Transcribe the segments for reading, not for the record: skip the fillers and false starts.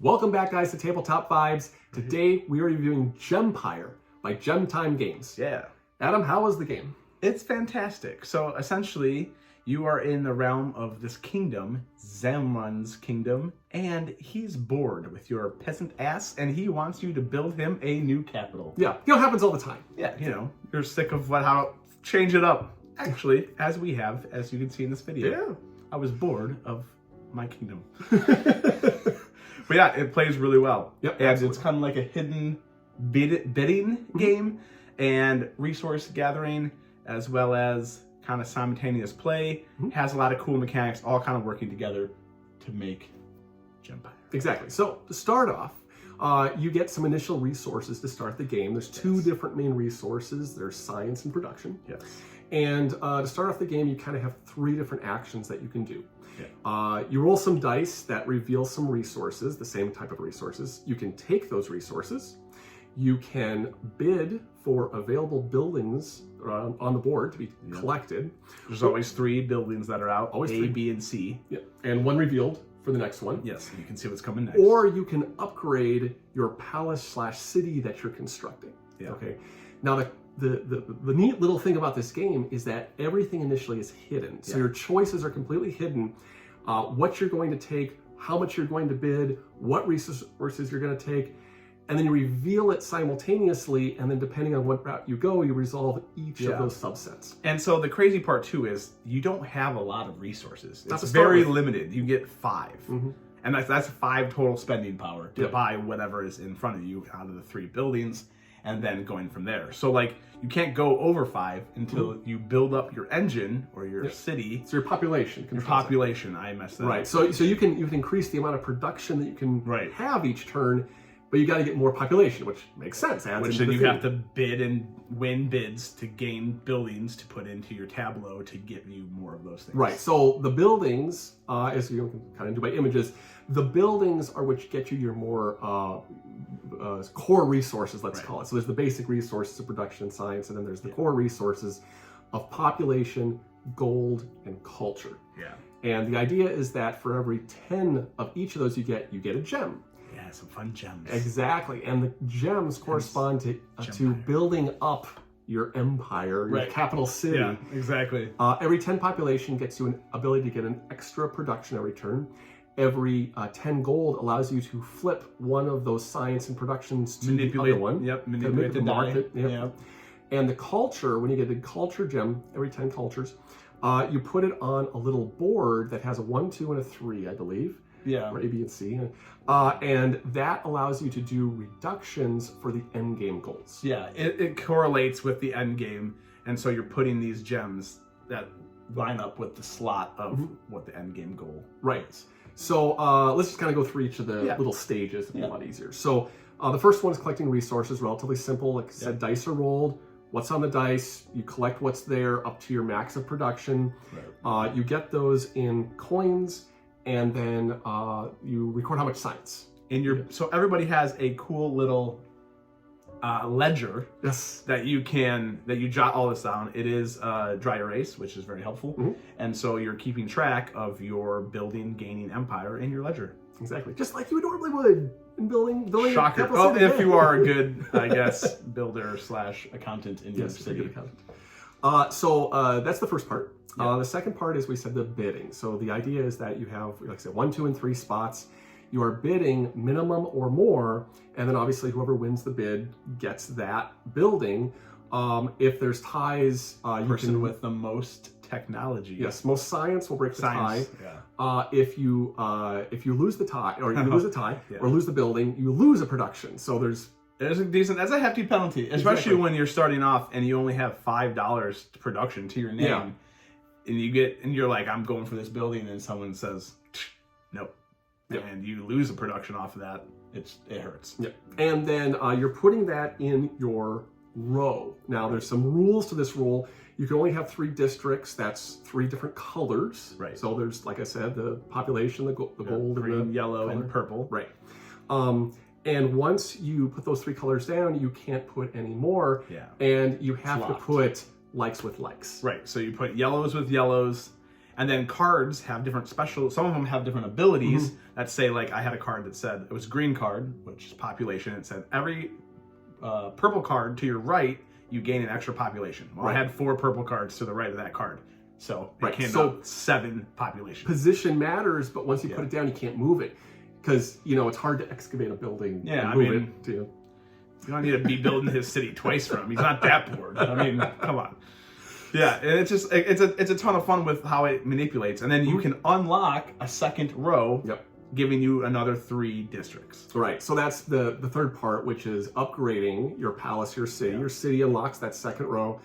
Welcome back, guys, to Tabletop Vibes. Today we are reviewing Gempire by Gem Games. Yeah. Adam, how was the game? It's fantastic. So essentially, you are in the realm of this kingdom, Zamran's kingdom, and he's bored with your peasant ass, and he wants you to build him a new capital. Yeah, it happens all the time. Yeah, you're sick of how change it up. Actually, as you can see in this video. Yeah. I was bored of my kingdom. But yeah, it plays really well. Yep, and absolutely. it's kind of like a hidden bidding game and resource gathering, as well as kind of simultaneous play. Has a lot of cool mechanics, all kind of working together to make Gempire. Exactly. So to start off, you get some initial resources to start the game. There's two different main resources. There's science and production. Yes. And to start off the game, you kind of have three different actions that you can do. Yeah. You roll some dice that reveal some resources, the same type of resources. You can take those resources. You can bid for available buildings on the board to be collected. There's always three buildings that are out, Always A, three. B, and C. Yeah. And one revealed for the next one. Yes, you can see what's coming next. Or you can upgrade your palace/city that you're constructing. Yeah. Okay. Now the neat little thing about this game is that everything initially is hidden. So your choices are completely hidden. What you're going to take, how much you're going to bid, what resources you're going to take, and then you reveal it simultaneously, and then depending on what route you go, you resolve each of those subsets. And so the crazy part too is you don't have a lot of resources. Not It's to start very with. limited. You get 5. And that's 5 total spending power to buy whatever is in front of you out of the 3 buildings, and then going from there. So like you can't go over 5 until you build up your engine or your city. So your population. Your population, I messed that up. Right. So you can increase the amount of production that you can Right. have each turn, but you got to get more population, which makes sense. Which then you have to bid and win bids to gain buildings to put into your tableau to give you more of those things. Right. So the buildings, as you can kind of do by images, the buildings are which get you your more core resources, let's call it. So there's the basic resources of production and science, and then there's the core resources of population, gold, and culture. Yeah. And the idea is that for every 10 of each of those you get a gem. Yeah, some fun gems. Exactly. And the gems correspond to building up your empire, your capital city. Yeah, exactly. Every 10 population gets you an ability to get an extra production every turn. Every 10 gold allows you to flip one of those science and productions to the other one. Yep, manipulate the market. die. Yep. And the culture, when you get a culture gem, every 10 cultures, you put it on a little board that has a 1, 2, and a 3, I believe. Yeah. Or A, B, and C. And that allows you to do reductions for the end game goals. Yeah, it correlates with the end game, and so you're putting these gems that line up with the slot of what the end game goal is. So let's just kind of go through each of the little stages to be a lot easier. So the first one is collecting resources, relatively simple. Like I said, dice are rolled. What's on the dice, you collect what's there up to your max of production. Right. You get those in coins, and then you record how much science. So everybody has a cool little ledger that you jot all this down. It is dry erase, which is very helpful. And so you're keeping track of your gaining empire in your ledger. Exactly. Just like you normally would in building Shocker. Oh, if you are a good, I guess, builder/accountant in your city. So that's the first part. The second part is, we said, the bidding. So the idea is that you have, like I said, 1, 2, and 3 spots. You are bidding minimum or more, and then obviously whoever wins the bid gets that building. If there's ties, Person with the most technology. Yes, most science will break the tie. Yeah. If you lose the tie, or you lose a tie, or lose the building, you lose a production. So there's that's a hefty penalty, especially when you're starting off and you only have $5 production to your name, and you're like, I'm going for this building, and someone says, nope, and you lose a production off of that. It hurts. Yeah, and then you're putting that in your row. Now there's some rules to this rule. You can only have 3 districts. That's 3 different colors. Right. So there's, like I said, the population, the gold, green, and the yellow, color. and purple. Right. And once you put those 3 colors down, you can't put any more. Yeah. And you have to put likes with likes. Right. So you put yellows with yellows, And then cards have different some of them have different abilities that say, like, I had a card that said, it was a green card, which is population. It said every purple card to your right, you gain an extra population. Well, I had 4 purple cards to the right of that card. So it came out 7 population. Position matters, but once you put it down, you can't move it. Because, it's hard to excavate a building and move it. You don't need to be building his city twice for him. He's not that bored. I mean, come on. Yeah, and it's just it's a ton of fun with how it manipulates, and then you can unlock a second row, giving you another 3 districts. Right. So that's the third part, which is upgrading your palace, your city. Your city unlocks that second row,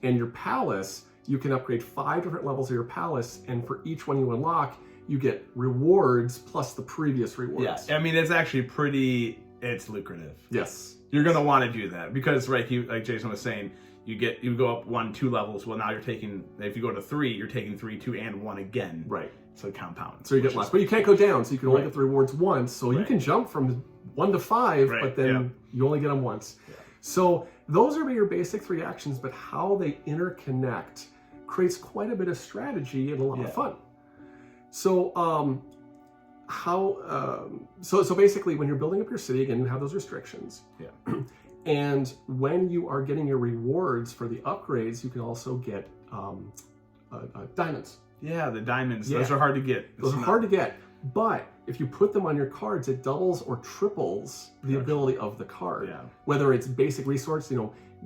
and your palace, you can upgrade 5 different levels of your palace, and for each one you unlock, you get rewards plus the previous rewards. Yeah, I mean, it's actually it's lucrative. Yes. You're gonna want to do that because, like Jason was saying. You go up 1, 2 levels. Well, now you're taking, if you go to 3, you're taking 3, 2, and 1 again. Right. So it compounds. So you get less. But you can't go down, so you can only get the rewards once. So you can jump from 1 to 5, but then you only get them once. Yeah. So those are your basic 3 actions, but how they interconnect creates quite a bit of strategy and a lot of fun. So so basically when you're building up your city, again, you have those restrictions. Yeah. And when you are getting your rewards for the upgrades, you can also get diamonds. Yeah, the diamonds. Yeah. Those are hard to get. Those are hard to get. But if you put them on your cards, it doubles or triples the ability of the card. Yeah. Whether it's basic resource,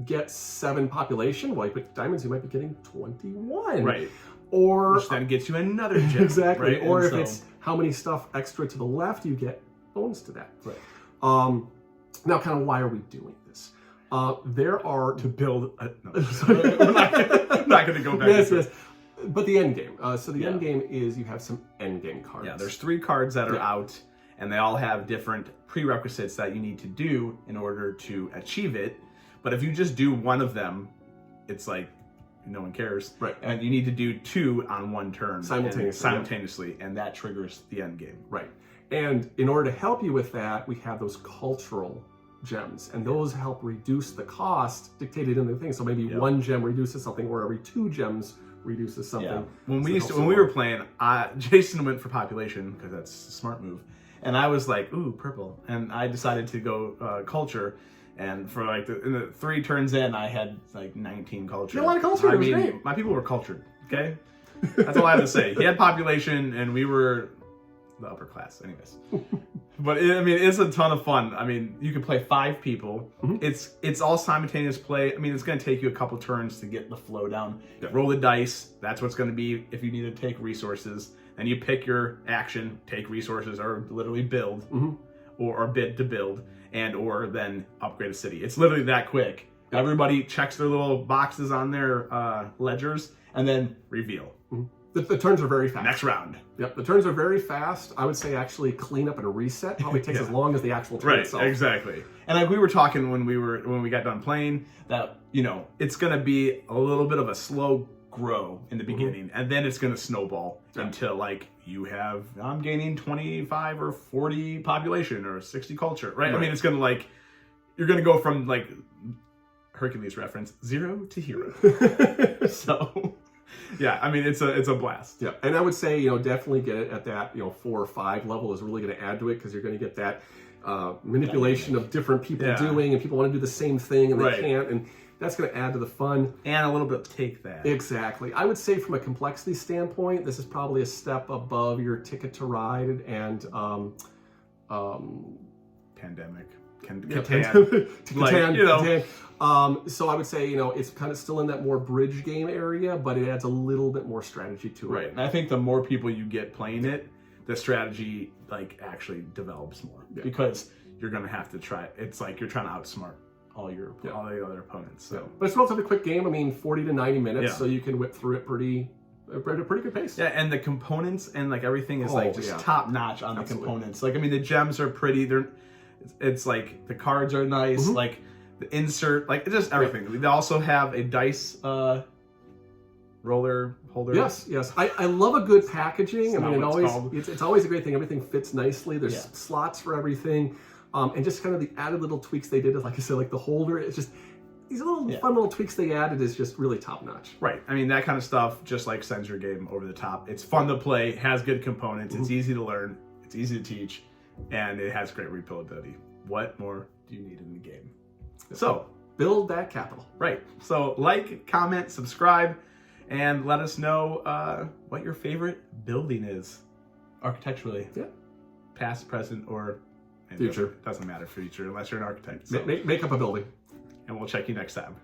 get 7 population. Well, you put diamonds, you might be getting 21. Right. Or which then gets you another gem. Exactly. Right? Or if it's how many stuff extra to the left, you get bonus to that. Right. Now, kind of why are we doing this? There are... To build... I'm not going to go back. Yes. But the end game. So the end game is you have some end game cards. Yeah, there's 3 cards that are out, and they all have different prerequisites that you need to do in order to achieve it. But if you just do one of them, it's like no one cares. Right. And you need to do 2 on 1 turn. Simultaneously. And that triggers the end game. Right. And in order to help you with that, we have those cultural gems, and those help reduce the cost dictated in the thing. So maybe 1 gem reduces something, or every 2 gems reduces something. Yeah. When we were playing, Jason went for population because that's a smart move, and I was like, ooh, purple, and I decided to go culture. And for in the 3 turns in, I had 19 culture. You had a lot of culture. I mean, great. My people were cultured. Okay, that's all I have to say. He had population, and we were the upper class, anyways. But it's a ton of fun. I mean, you can play 5 people. It's all simultaneous play. I mean, it's going to take you a couple turns to get the flow down. Roll the dice. That's what's going to be if you need to take resources. And you pick your action, take resources, or literally build, or bid to build, and or then upgrade a city. It's literally that quick. Everybody checks their little boxes on their ledgers, and then reveal. The turns are very fast. Next round. Yep, the turns are very fast. I would say actually clean up and a reset probably takes as long as the actual turn itself. Right, exactly. And we were talking when we got done playing that it's going to be a little bit of a slow grow in the beginning, and then it's going to snowball until I'm gaining 25 or 40 population or 60 culture. Right? I mean, it's going to you're going to go from Hercules reference 0 to hero. So. Yeah, I mean, it's a blast. Yeah, and I would say, definitely get it at that, 4 or 5 level is really going to add to it, because you're going to get that manipulation of different people doing, and people want to do the same thing and they can't, and that's going to add to the fun. And a little bit take that. Exactly. I would say from a complexity standpoint, this is probably a step above your Ticket to Ride and Pandemic. Catan. So I would say, it's kind of still in that more bridge game area, but it adds a little bit more strategy to it. Right. And I think the more people you get playing it, the strategy actually develops more, because you're going to have to try. It's like you're trying to outsmart all the other opponents. So. But it's a relatively quick game. I mean, 40 to 90 minutes, so you can whip through it at a pretty good pace. Yeah, and the components and like everything is just top notch on the components. Like, I mean, the gems are pretty. It's like the cards are nice. Mm-hmm. Like the insert, like just everything. They also have a dice roller holder. Yes. I love a good packaging. I mean, it's always a great thing. Everything fits nicely. There's slots for everything. And just kind of the added little tweaks they did, like I said, like the holder. It's just, these little fun little tweaks they added is just really top notch. Right. I mean, that kind of stuff just like sends your game over the top. It's fun to play, has good components, it's easy to learn, it's easy to teach, and it has great replayability. What more do you need in the game? So build that capital. Right. So like, comment, subscribe, and let us know what your favorite building is architecturally. Yeah. Past, present, or future. Doesn't matter future unless you're an architect. So. Make up a building. And we'll check you next time.